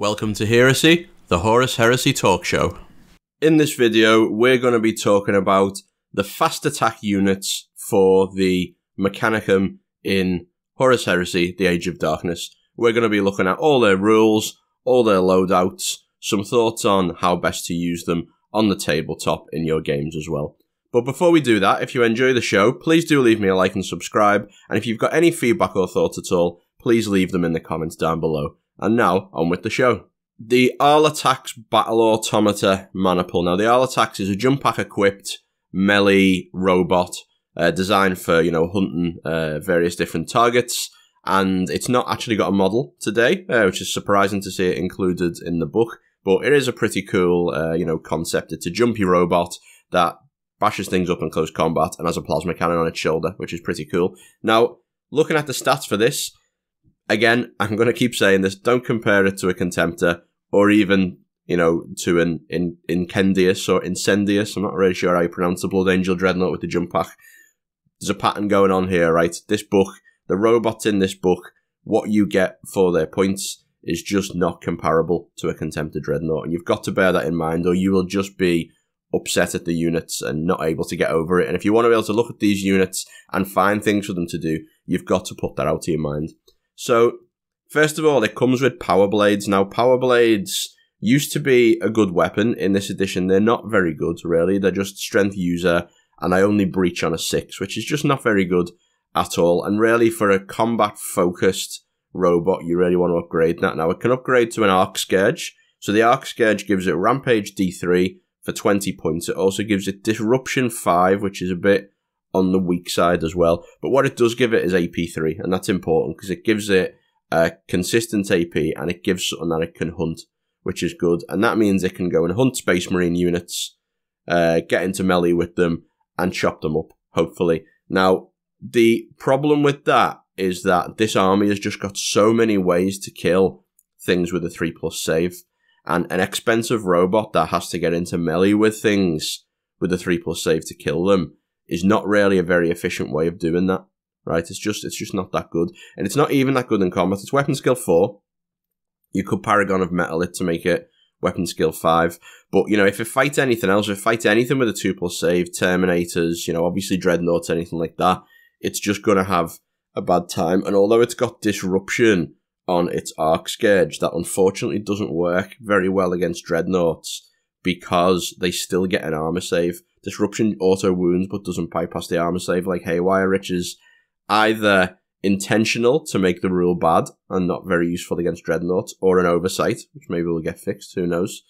Welcome to Heresy, the Horus Heresy talk show. In this video, we're going to be talking about the fast attack units for the Mechanicum in Horus Heresy, the Age of Darkness. We're going to be looking at all their rules, all their loadouts, some thoughts on how best to use them on the tabletop in your games as well. But before we do that, if you enjoy the show, please do leave me a like and subscribe. And if you've got any feedback or thoughts at all, please leave them in the comments down below. And now, on with the show. The Arlatax Battle Automata Maniple. Now, the Arlatax is a jump pack equipped melee robot designed for, hunting various different targets. And it's not actually got a model today, which is surprising to see it included in the book. But it is a pretty cool, concept. It's a jumpy robot that bashes things up in close combat and has a plasma cannon on its shoulder, which is pretty cool. Now, looking at the stats for this, again, I'm going to keep saying this, don't compare it to a Contemptor or even, to an Incendius or Incendius. I'm not really sure how you pronounce the Blood Angel Dreadnought with the jump pack. There's a pattern going on here, right? This book, the robots in this book, what you get for their points is just not comparable to a Contemptor Dreadnought. And you've got to bear that in mind, or you will just be upset at the units and not able to get over it. And if you want to be able to look at these units and find things for them to do, you've got to put that out of your mind. So, first of all, it comes with Power Blades. Now, Power Blades used to be a good weapon. In this edition, they're not very good, really. They're just Strength User, and I only breach on a 6, which is just not very good at all. And really, for a combat-focused robot, you really want to upgrade that. Now, it can upgrade to an Arc Scourge. So, the Arc Scourge gives it Rampage D3, for 20 points. It also gives it Disruption 5, which is a bit on the weak side as well. But what it does give it is AP 3, and that's important because it gives it a consistent AP and it gives something that it can hunt, which is good. And that means it can go and hunt Space Marine units, get into melee with them, and chop them up, hopefully. Now, the problem with that is that this army has just got so many ways to kill things with a 3+ save. And an expensive robot that has to get into melee with things with a 3+ save to kill them is not really a very efficient way of doing that, right? It's just not that good. And it's not even that good in combat. It's weapon skill 4. You could Paragon of Metal it to make it weapon skill 5. But, if it fights anything else, if it fights anything with a 2+ save, Terminators, obviously Dreadnoughts, anything like that, it's just going to have a bad time. And although it's got Disruption on its Arc Scourge, that unfortunately doesn't work very well against Dreadnoughts because they still get an armor save. Disruption auto wounds but doesn't bypass the armor save like Haywire, which is either intentional to make the rule bad and not very useful against Dreadnoughts, or an oversight, which maybe will get fixed, who knows.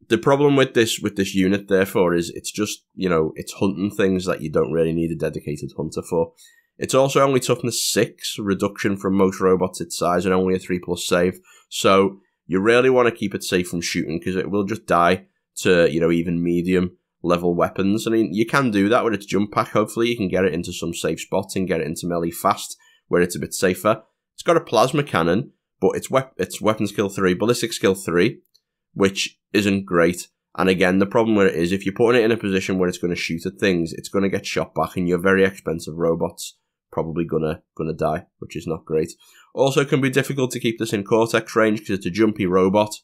The problem with this unit, therefore, is it's just, it's hunting things that you don't really need a dedicated hunter for. It's also only toughness 6, reduction from most robots its size, and only a 3+ save. So you really want to keep it safe from shooting because it will just die to, even medium level weapons. I mean, you can do that with its jump pack. Hopefully you can get it into some safe spots and get it into melee fast where it's a bit safer. It's got a plasma cannon, but it's weapon skill 3, ballistic skill 3, which isn't great. And again, the problem with it is if you're putting it in a position where it's going to shoot at things, it's going to get shot back, and your very expensive robots probably gonna die, which is not great. Also, it can be difficult to keep this in Cortex range because it's a jumpy robot.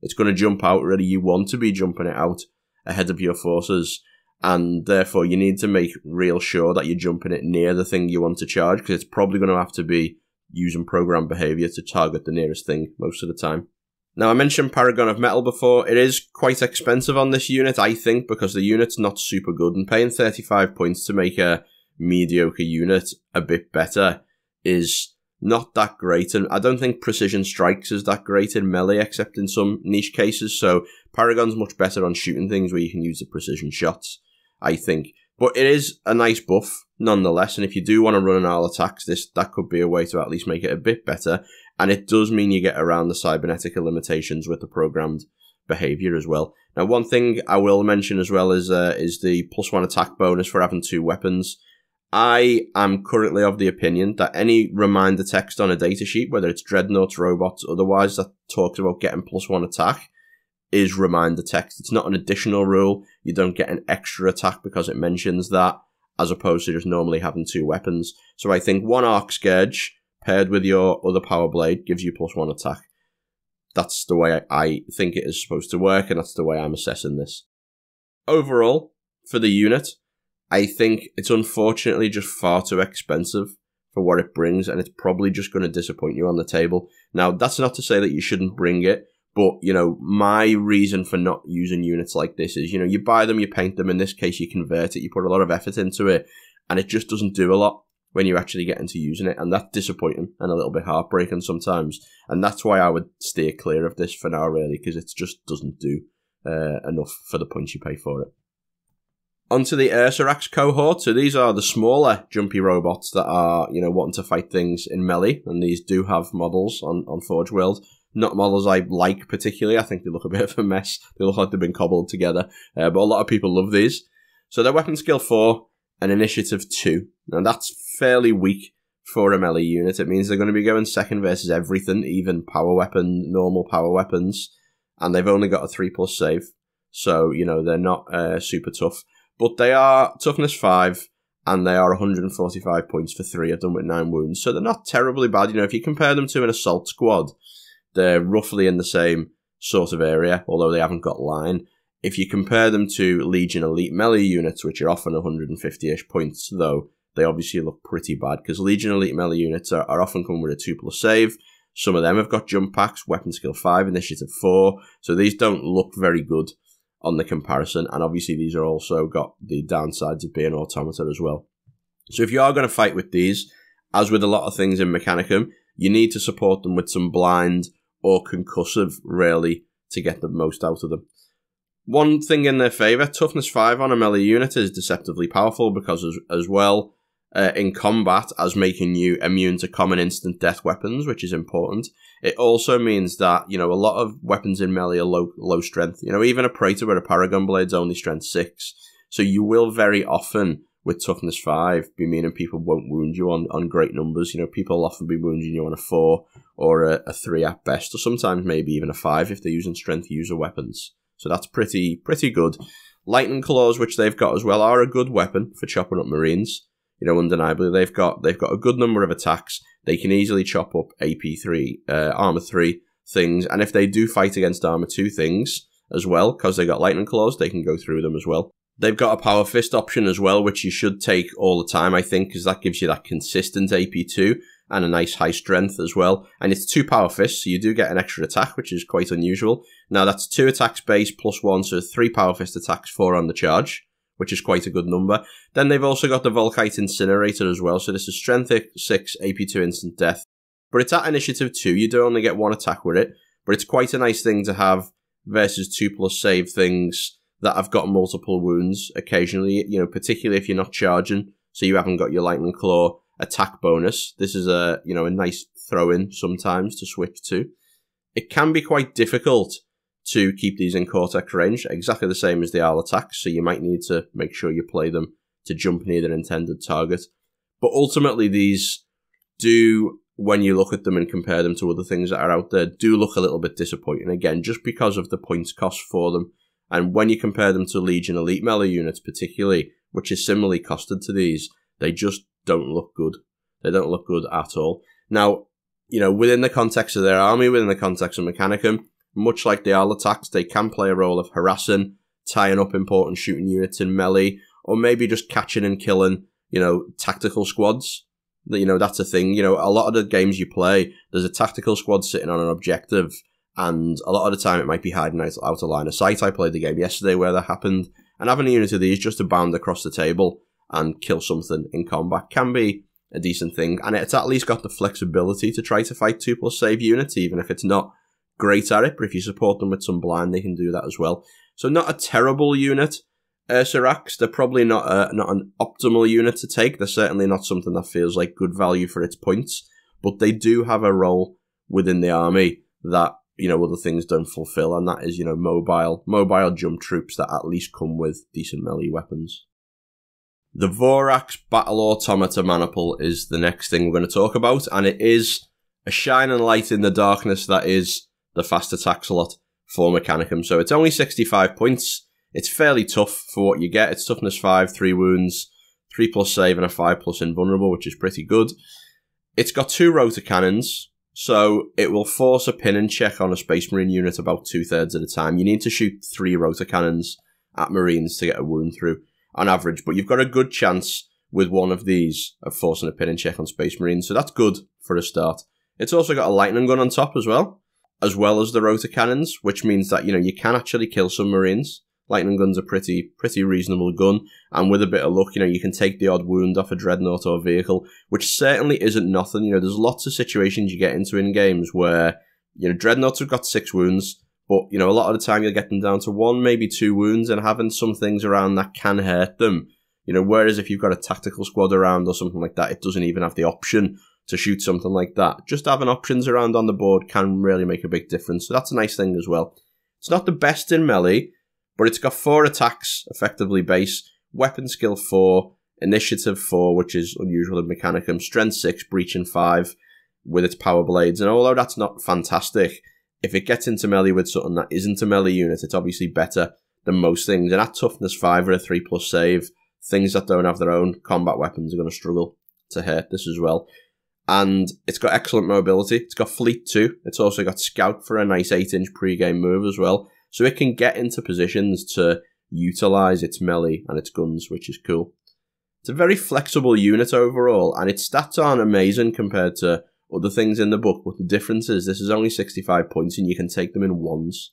It's going to jump out, really. You want to be jumping it out ahead of your forces, and therefore you need to make real sure that you're jumping it near the thing you want to charge, because it's probably going to have to be using program behavior to target the nearest thing most of the time. Now, I mentioned Paragon of Metal before. It is quite expensive on this unit, I think, because the unit's not super good, and paying 35 points to make a mediocre unit a bit better is not that great, and I don't think Precision Strikes is that great in melee except in some niche cases. So Paragon's much better on shooting things where you can use the precision shots, I think. But it is a nice buff nonetheless, and if you do want to run an Arlatax, that could be a way to at least make it a bit better. And it does mean you get around the cybernetica limitations with the programmed behavior as well. Now, one thing I will mention as well is the +1 attack bonus for having 2 weapons. I am currently of the opinion that any reminder text on a datasheet, whether it's Dreadnoughts, robots, otherwise, that talks about getting +1 attack, is reminder text. It's not an additional rule. You don't get an extra attack because it mentions that, as opposed to just normally having 2 weapons. So I think 1 Arc Scourge paired with your other Power Blade gives you +1 attack. that's the way I think it is supposed to work, and that's the way I'm assessing this. Overall, for the unit, I think it's unfortunately just far too expensive for what it brings, and it's probably just going to disappoint you on the table. Now, that's not to say that you shouldn't bring it, but, you know, my reason for not using units like this is, you know, you buy them, you paint them, in this case you convert it, you put a lot of effort into it, and it just doesn't do a lot when you actually get into using it, and that's disappointing and a little bit heartbreaking sometimes, and that's why I would steer clear of this for now, really, because it just doesn't do enough for the points you pay for it. Onto the Ursarax cohort. So these are the smaller jumpy robots that are, you know, wanting to fight things in melee, and these do have models on Forge World. Not models I like particularly. I think they look a bit of a mess. They look like they've been cobbled together, but a lot of people love these. So they're weapon skill 4 and initiative 2, and that's fairly weak for a melee unit. It means they're going to be going second versus everything, even power weapon, normal power weapons, and they've only got a 3+ save. So, you know, they're not super tough. But they are toughness 5, and they are 145 points for 3 of them with 9 wounds. So they're not terribly bad. You know, if you compare them to an assault squad, they're roughly in the same sort of area, although they haven't got line. If you compare them to Legion Elite melee units, which are often 150-ish points, though, they obviously look pretty bad, because Legion Elite melee units are often come with a 2+ save. Some of them have got jump packs, weapon skill 5, initiative 4, so these don't look very good on the comparison, and obviously these are also got the downsides of being automata as well. So if you are going to fight with these, as with a lot of things in Mechanicum, you need to support them with some blind or concussive, really, to get the most out of them. One thing in their favour, toughness 5 on a melee unit is deceptively powerful, because as well, in combat, as making you immune to common instant death weapons, which is important. It also means that, you know, a lot of weapons in melee are low strength. You know, even a Praetor with a Paragon Blade's only strength 6. So you will very often, with toughness 5, be meaning people won't wound you on great numbers. You know, people will often be wounding you on a 4 or a 3 at best, or sometimes maybe even a 5 if they're using strength user weapons. So that's pretty good. Lightning Claws, which they've got as well, are a good weapon for chopping up Marines. You know, undeniably, they've got a good number of attacks. They can easily chop up AP3, Armor 3 things, and if they do fight against Armor 2 things as well, because they got Lightning Claws, they can go through them as well. They've got a Power Fist option as well, which you should take all the time, I think, because that gives you that consistent AP2 and a nice high strength as well. And it's 2 Power Fists, so you do get an extra attack, which is quite unusual. Now, that's 2 attacks base plus 1, so 3 Power Fist attacks, 4 on the charge, which is quite a good number. Then they've also got the Volkite Incinerator as well, so this is Strength 6, AP2 Instant Death. But it's at Initiative 2, you do only get 1 attack with it, but it's quite a nice thing to have versus 2+ save things that have got multiple wounds occasionally, you know, particularly if you're not charging, so you haven't got your Lightning Claw attack bonus. This is a, you know, a nice throw-in sometimes to switch to. It can be quite difficult to keep these in Cortex range, exactly the same as the Arlatax, so you might need to make sure you play them to jump near their intended target. But ultimately these do, when you look at them and compare them to other things that are out there, do look a little bit disappointing, again, just because of the points cost for them. And when you compare them to Legion Elite melee units particularly, which is similarly costed to these, they just don't look good. They don't look good at all. Now, you know, within the context of their army, within the context of Mechanicum, much like the Arlatax, they can play a role of harassing, tying up important shooting units in melee, or maybe just catching and killing, you know, tactical squads. You know, that's a thing. You know, a lot of the games you play, there's a tactical squad sitting on an objective, and a lot of the time it might be hiding out of line of sight. I played the game yesterday where that happened, and having a unit of these just to bound across the table and kill something in combat can be a decent thing, and it's at least got the flexibility to try to fight 2+ save units, even if it's not great at it, but if you support them with some blind, they can do that as well. So not a terrible unit. Ursarax, they're probably not an optimal unit to take. They're certainly not something that feels like good value for its points, but they do have a role within the army that, you know, other things don't fulfill, and that is, you know, mobile jump troops that at least come with decent melee weapons. The Vorax Battle Automata Maniple is the next thing we're going to talk about, and it is a shining light in the darkness that is the fast attack slot for Mechanicum. So it's only 65 points. It's fairly tough for what you get. It's toughness 5, 3 wounds, 3+ save, and a 5+ invulnerable, which is pretty good. It's got 2 rotor cannons, So it will force a pinning check on a Space Marine unit about 2/3 of the time. You need to shoot 3 rotor cannons at Marines to get a wound through on average, but you've got a good chance with one of these of forcing a pinning check on Space Marines, so that's good for a start. It's also got a lightning gun on top as well as the rotor cannons, which means that, you can actually kill some Marines. Lightning gun's a pretty reasonable gun, and with a bit of luck, you can take the odd wound off a dreadnought or vehicle, which certainly isn't nothing. There's lots of situations you get into in games where, dreadnoughts have got 6 wounds, but, a lot of the time you'll get them down to 1, maybe 2 wounds, and having some things around that can hurt them. Whereas if you've got a tactical squad around or something like that, it doesn't even have the option to shoot something like that. Just having options around on the board can really make a big difference, so that's a nice thing as well. It's not the best in melee, but it's got 4 attacks, effectively base, weapon skill 4, initiative 4, which is unusual in Mechanicum, strength 6, breaching 5 with its power blades. And although that's not fantastic, if it gets into melee with something that isn't a melee unit, it's obviously better than most things. And at toughness 5 or a 3+ save, things that don't have their own combat weapons are going to struggle to hurt this as well. And it's got excellent mobility. It's got fleet 2. It's also got scout for a nice 8-inch pre-game move as well. So it can get into positions to utilise its melee and its guns, which is cool. It's a very flexible unit overall, and its stats aren't amazing compared to other things in the book, but the difference is this is only 65 points and you can take them in ones,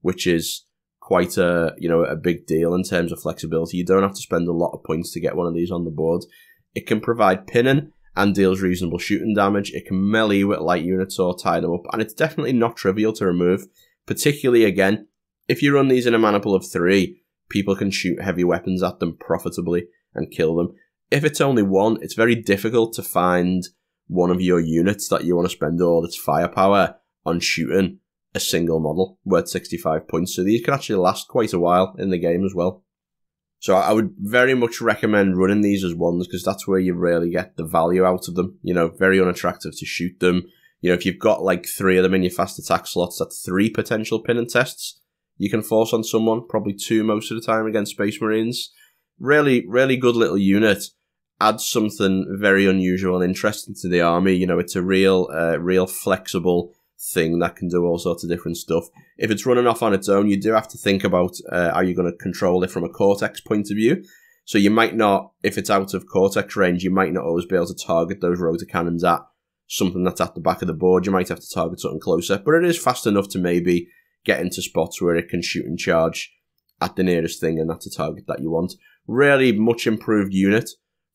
which is quite a big deal in terms of flexibility. You don't have to spend a lot of points to get one of these on the board. It can provide pinning and deals reasonable shooting damage. It can melee with light units or tie them up, and it's definitely not trivial to remove, particularly, again, if you run these in a mana pool of 3, people can shoot heavy weapons at them profitably and kill them. If it's only 1, it's very difficult to find one of your units that you want to spend all its firepower on shooting a single model worth 65 points. So these can actually last quite a while in the game as well. So I would very much recommend running these as 1s, because that's where you really get the value out of them. Very unattractive to shoot them. If you've got like 3 of them in your fast attack slots, that's 3 potential pinning tests you can force on someone, probably 2 most of the time against Space Marines. Really, really good little unit. Adds something very unusual and interesting to the army. It's a real flexible thing that can do all sorts of different stuff. If it's running off on its own, you do have to think about how you're going to control it from a Cortex point of view. So you might not, if it's out of Cortex range, you might not always be able to target those rotor cannons at something that's at the back of the board. You might have to target something closer, but it is fast enough to maybe get into spots where it can shoot and charge at the nearest thing, and that's a target that you want. Really much improved unit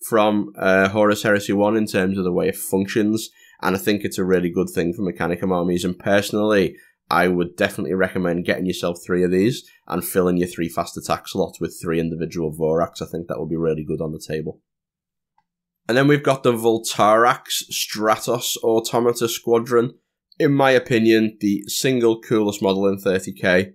from Horus Heresy 1 in terms of the way it functions, and I think it's a really good thing for Mechanicum armies, and personally, I would definitely recommend getting yourself 3 of these and filling your 3 fast attack slots with 3 individual Vorax. I think that would be really good on the table. And then we've got the Vultarax Stratos Automata Squadron. In my opinion, the single coolest model in 30k.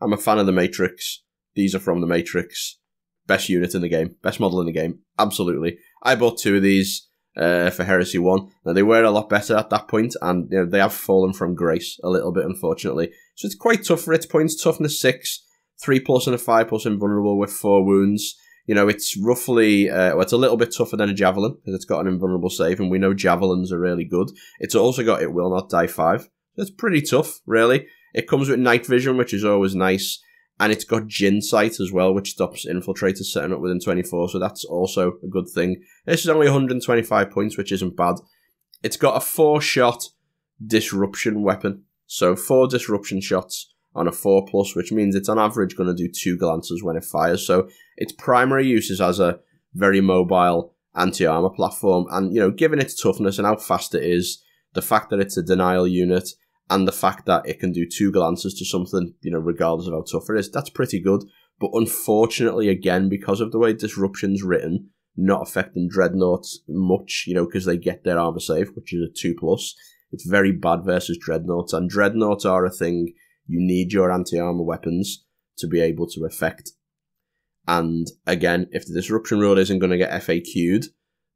I'm a fan of the Matrix. These are from the Matrix. Best unit in the game. Best model in the game. Absolutely. I bought 2 of these for Heresy 1. Now, they were a lot better at that point, and they have fallen from grace a little bit, unfortunately. So it's quite tough for its points. Toughness 6, 3+ and a 5+ invulnerable with 4 wounds. It's roughly, it's a little bit tougher than a Javelin, because it's got an invulnerable save, and we know Javelins are really good. It's also got It Will Not Die 5. It's pretty tough, really. It comes with night vision, which is always nice, and it's got Jinn Sight as well, which stops infiltrators setting up within 24, so that's also a good thing. This is only 125 points, which isn't bad. It's got a 4-shot disruption weapon, so 4 disruption shots on a 4+, which means it's on average going to do 2 glances when it fires. So its primary use is as a very mobile anti-armor platform, and given its toughness and how fast it is, the fact that it's a denial unit, and the fact that it can do 2 glances to something, regardless of how tough it is, that's pretty good. But unfortunately, again, because of the way disruption's written, not affecting dreadnoughts much, because they get their armor save, which is a 2+. It's very bad versus dreadnoughts, and dreadnoughts are a thing you need your anti-armor weapons to be able to affect. And again, if the disruption rule isn't going to get FAQ'd,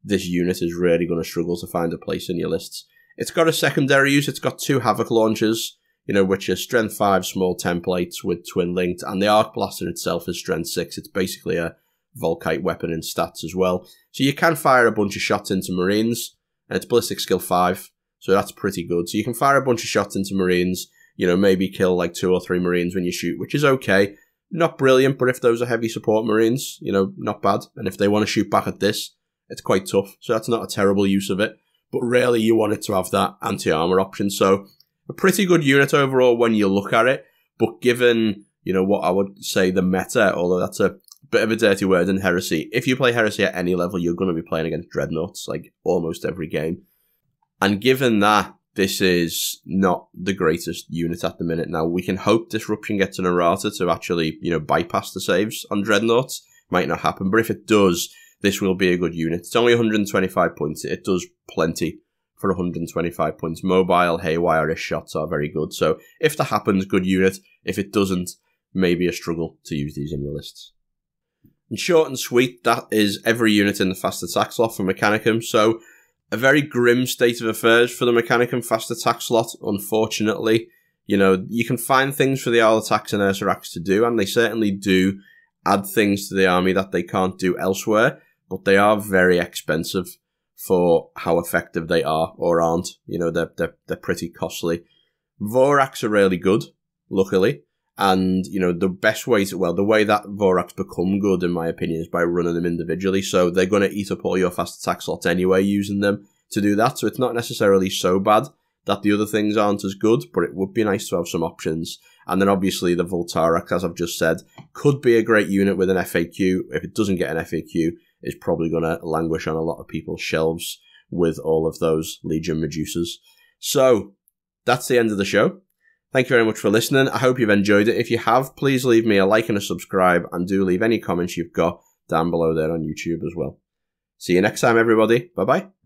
this unit is really going to struggle to find a place in your lists. It's got a secondary use. It's got 2 Havoc launchers, which are strength 5 small templates with twin linked, and the Arc Blaster itself is strength 6. It's basically a Volkite weapon in stats as well. So you can fire a bunch of shots into Marines, and it's ballistic skill 5. So that's pretty good. So you can fire a bunch of shots into Marines, you know, maybe kill like 2 or 3 Marines when you shoot, which is okay. Not brilliant, but if those are heavy support Marines, you know, not bad. And if they want to shoot back at this, it's quite tough. So that's not a terrible use of it. But really, you want it to have that anti-armor option. So a pretty good unit overall when you look at it. But given, you know, what I would say the meta, although that's a bit of a dirty word in Heresy, if you play Heresy at any level, you're going to be playing against Dreadnoughts, like almost every game. And given that, this is not the greatest unit at the minute. Now, we can hope Disruption gets an errata to actually, you know, bypass the saves on Dreadnoughts. Might not happen, but if it does, this will be a good unit. It's only 125 points. It does plenty for 125 points. Mobile, haywire-ish shots are very good. So if that happens, good unit. If it doesn't, maybe a struggle to use these in your lists. And short and sweet, that is every unit in the Fast Attack slot for Mechanicum. So a very grim state of affairs for the Mechanicum Fast Attack slot, unfortunately. You know, you can find things for the Arlatax and Ursarax to do, and they certainly do add things to the army that they can't do elsewhere. But they are very expensive for how effective they are or aren't. You know, they're pretty costly. Vorax are really good, luckily. And, you know, the best way to, well, the way that Vorax become good, in my opinion, is by running them individually. So they're going to eat up all your fast attack slots anyway, using them to do that. So it's not necessarily so bad that the other things aren't as good, but it would be nice to have some options. And then obviously the Vultarax, as I've just said, could be a great unit with an FAQ. If it doesn't get an FAQ, it's probably going to languish on a lot of people's shelves with all of those Legion Medusas. So that's the end of the show. Thank you very much for listening. I hope you've enjoyed it. If you have, please leave me a like and a subscribe, and do leave any comments you've got down below there on YouTube as well. See you next time, everybody. Bye-bye.